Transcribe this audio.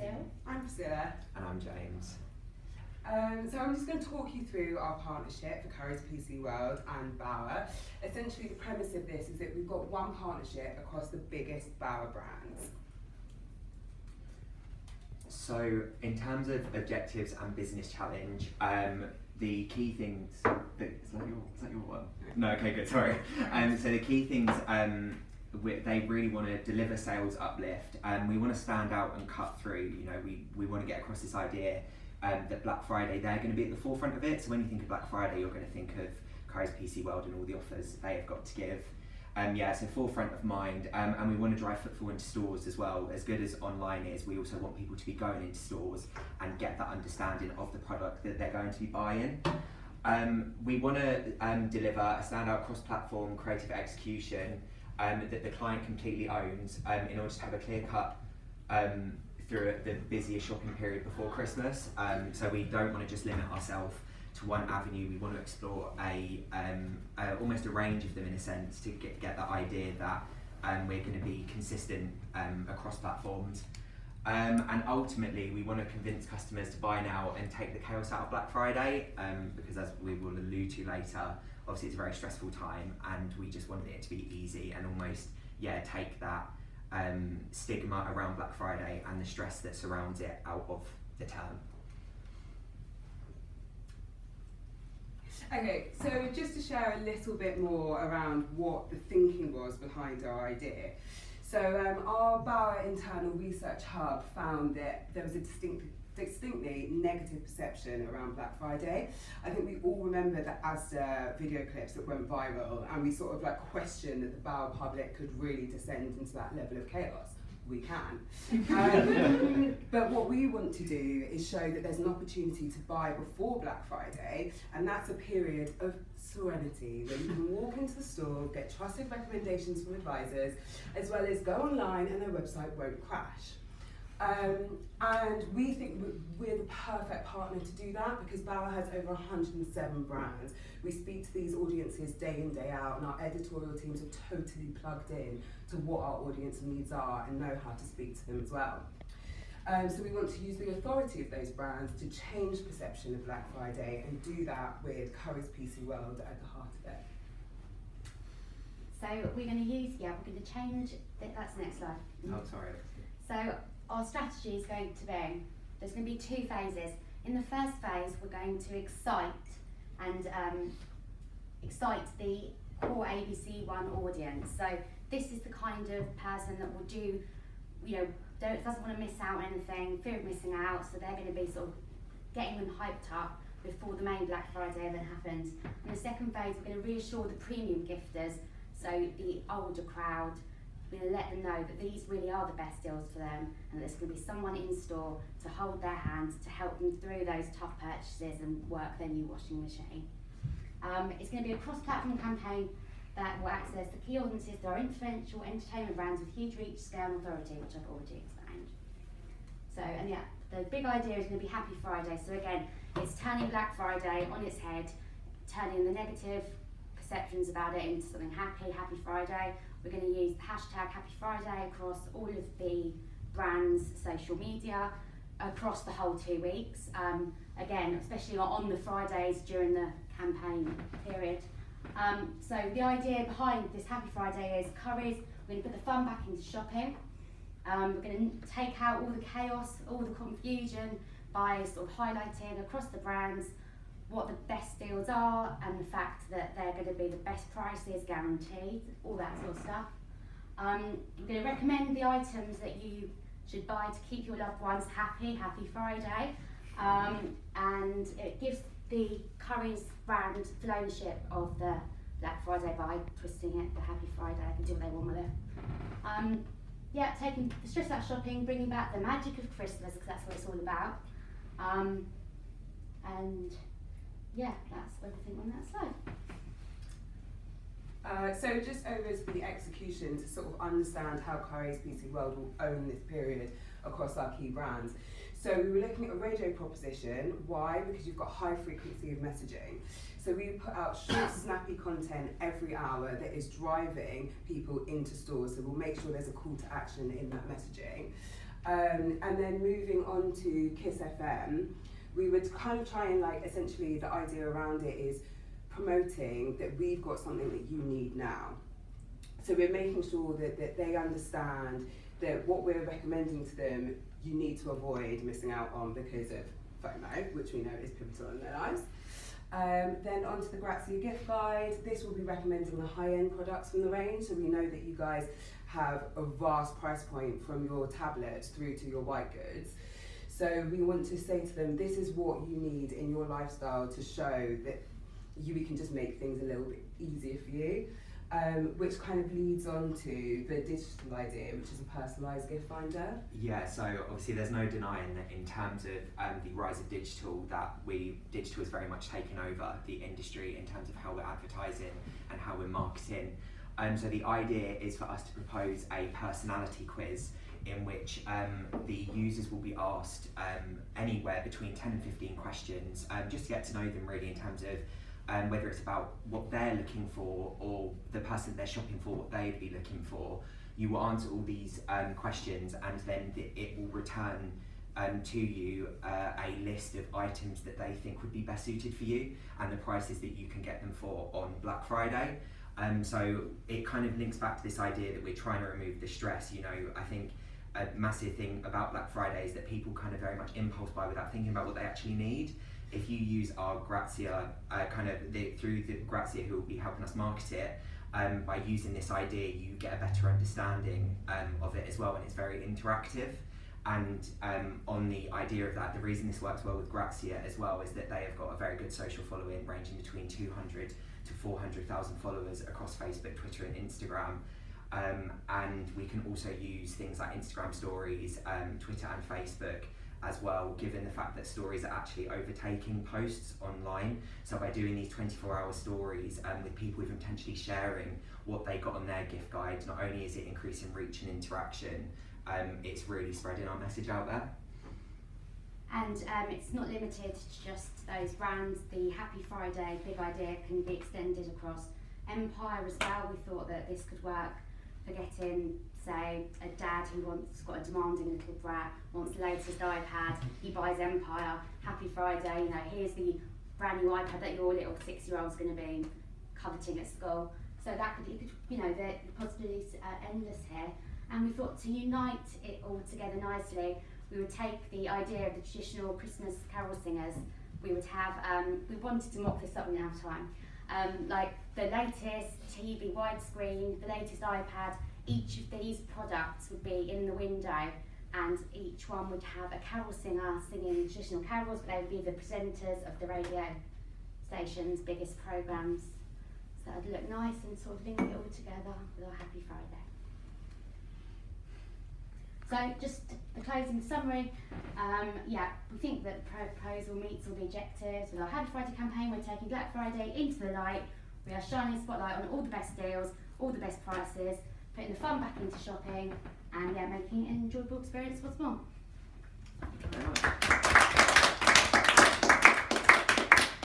Cyril. I'm Priscilla. And I'm James. So I'm just going to talk you through our partnership for Currys PC World and Bauer. Essentially the premise of this is that we've got one partnership across the biggest Bauer brands. So in terms of objectives and business challenge, the key things, is that your one? No, okay, good, sorry. So the key things, they really want to deliver sales uplift, and we want to stand out and cut through. You know, we want to get across this idea that Black Friday, they're going to be at the forefront of it. So when you think of Black Friday, you're going to think of Currys PC World and all the offers they have got to give. So forefront of mind, and we want to drive footfall into stores as well. As good as online is, we also want people to be going into stores and get that understanding of the product that they're going to be buying. We want to deliver a standout cross-platform creative execution that the client completely owns in order to have a clear cut through the busiest shopping period before Christmas. So we don't want to just limit ourselves to one avenue. We want to explore almost a range of them in a sense to get that idea that we're going to be consistent across platforms. And ultimately we want to convince customers to buy now and take the chaos out of Black Friday, because as we will allude to later, obviously it's a very stressful time and we just wanted it to be easy and almost take that stigma around Black Friday and the stress that surrounds it out of the term. Okay, so just to share a little bit more around what the thinking was behind our idea. So our Bauer internal research hub found that there was a distinctly negative perception around Black Friday. I think we all remember the Asda video clips that went viral, and we sort of questioned that the Bauer public could really descend into that level of chaos. We can. But what we want to do is show that there's an opportunity to buy before Black Friday, and that's a period of serenity where you can walk into the store, get trusted recommendations from advisors, as well as go online and their website won't crash. And we think we're the perfect partner to do that because Bauer has over 107 brands. We speak to these audiences day in, day out, and our editorial teams are totally plugged in to what our audience needs are and know how to speak to them as well. So we want to use the authority of those brands to change perception of Black Friday and do that with Currys PC World at the heart of it. So we're going to change, that's the next slide. Oh, sorry. So our strategy is going to be, there's going to be two phases. In the first phase, we're going to excite the core ABC1 audience. So this is the kind of person that will do, doesn't want to miss out on anything, fear of missing out, so they're going to be sort of getting them hyped up before the main Black Friday event happens. In the second phase, we're going to reassure the premium gifters, so the older crowd. We're going to let them know that these really are the best deals for them and there's going to be someone in store to hold their hands to help them through those tough purchases and work their new washing machine. It's going to be a cross-platform campaign that will access the key audiences that are influential entertainment brands with huge reach, scale and authority, which I've already explained. So, the big idea is going to be Happy Friday. So again, it's turning Black Friday on its head, turning the negative perceptions about it into something happy, Happy Friday. We're going to use the hashtag Happy Friday across all of the brands' social media across the whole 2 weeks. Again, especially on the Fridays during the campaign period. So the idea behind this Happy Friday is Currys, we're going to put the fun back into shopping. We're going to take out all the chaos, all the confusion by sort of highlighting across the brands what the best deals are and the fact that they're going to be the best prices guaranteed, all that sort of stuff. I'm going to recommend the items that you should buy to keep your loved ones happy, Happy Friday. And it gives the Currys brand full ownership of the Black Friday by twisting it for Happy Friday. They can do what they want with it. Taking the stress out of shopping, bringing back the magic of Christmas, because that's what it's all about. That's everything on that slide. So just over to the execution to sort of understand how Currys PC World will own this period across our key brands. So we were looking at a radio proposition. Why? Because you've got high frequency of messaging. So we put out short, snappy content every hour that is driving people into stores. So we'll make sure there's a call to action in that messaging. And then moving on to Kiss FM, we would kind of try and like, essentially the idea around it is promoting that we've got something that you need now. So we're making sure that they understand that what we're recommending to them, you need to avoid missing out on because of FOMO, which we know is pivotal in their lives. Then onto the Grazia gift guide. This will be recommending the high-end products from the range. So we know that you guys have a vast price point from your tablets through to your white goods. So we want to say to them, this is what you need in your lifestyle to show that we can just make things a little bit easier for you. Which kind of leads on to the digital idea, which is a personalised gift finder. Yeah, so obviously there's no denying that in terms of the rise of digital, digital has very much taken over the industry in terms of how we're advertising and how we're marketing. So the idea is for us to propose a personality quiz in which the users will be asked anywhere between 10 and 15 questions, just to get to know them really in terms of whether it's about what they're looking for or the person they're shopping for, what they'd be looking for. You will answer all these questions, and then it will return to you a list of items that they think would be best suited for you and the prices that you can get them for on Black Friday. So it kind of links back to this idea that we're trying to remove the stress. You know, I think a massive thing about Black Friday is that people kind of very much impulse buy without thinking about what they actually need. If you use our Grazia, through the Grazia who will be helping us market it, by using this idea, you get a better understanding of it as well, and it's very interactive. And on the idea of that, the reason this works well with Grazia as well is that they have got a very good social following, ranging between 200 to 400,000 followers across Facebook, Twitter, and Instagram. And we can also use things like Instagram stories, Twitter, and Facebook as well, given the fact that stories are actually overtaking posts online. So by doing these 24-hour stories with people even potentially sharing what they got on their gift guide, not only is it increasing reach and interaction, it's really spreading our message out there. And it's not limited to just those brands. The Happy Friday big idea can be extended across Empire as well. We thought that this could work for getting, say, a dad who got a demanding little brat, wants the latest iPad, he buys Empire, Happy Friday, you know, here's the brand new iPad that your little 6-year-old's going to be coveting at school. So that could, you know, the possibilities are endless here. And we thought to unite it all together nicely, we would take the idea of the traditional Christmas carol singers. We would have, we wanted to mock this up, we didn't have time. Like the latest TV widescreen, the latest iPad, each of these products would be in the window, and each one would have a carol singer singing traditional carols, but they would be the presenters of the radio station's biggest programmes. So that would look nice and sort of link it all together with our Happy Friday. So just the closing summary, we think that the proposal meets all the objectives. With our Happy Friday campaign, we're taking Black Friday into the light. We are shining a spotlight on all the best deals, all the best prices, putting the fun back into shopping, and making an enjoyable experience once more. Thank you very much.